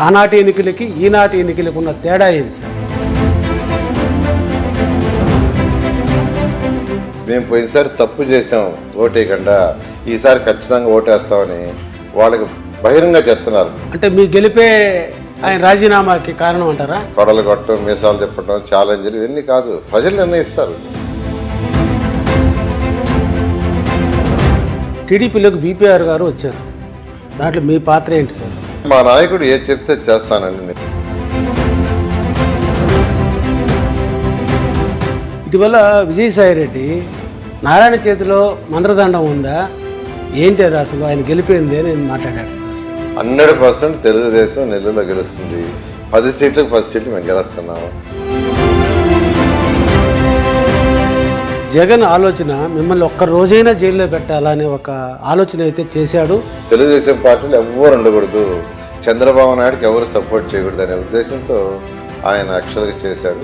ఆనాటి ఎన్నికలకి ఈనాటి ఎన్నికలకు ఉన్న తేడా ఏంటి సార్? మేము పోయినసారి తప్పు చేసాం ఓటేయకుండా ఈసారి ఖచ్చితంగా ఓటేస్తామని వాళ్ళకి బహిరంగ చెప్తున్నారు. అంటే మీ గెలిపే ఆయన రాజీనామాకి కారణం అంటారా? కొడలు కొట్టడం, మీసాలు తిప్పడం, ఛాలెంజ్లు ఇవన్నీ కాదు, ప్రజలు నిర్ణయిస్తారు. టీడీపీలోకి విపిఆర్ గారు వచ్చారు, దాంట్లో మీ పాత్ర ఏంటి సార్? మా నాయకుడు ఏది చెప్తే చేస్తానండి. ఇటీవల విజయసాయిరెడ్డి నారాయణ చేతిలో మంత్రదండం ఉందా ఏంటి అది అసలు ఆయన గెలిపోయింది అని మాట్లాడాడు సార్. 100% తెలుగుదేశం నెల్లూరులో గెలుస్తుంది. 10 సీట్లకు 10 సీట్లు మేము గెలుస్తున్నాము. జగన్ ఆలోచన మిమ్మల్ని ఒక్క రోజైనా జైల్లో పెట్టాలనే ఒక ఆలోచన అయితే చేశాడు. తెలుగుదేశం పార్టీలు ఎవ్వరు ఉండకూడదు, చంద్రబాబు నాయుడుకి ఎవరు సపోర్ట్ చేయకూడదు అనే ఉద్దేశంతో ఆయన యాక్చువల్గా చేశాడు.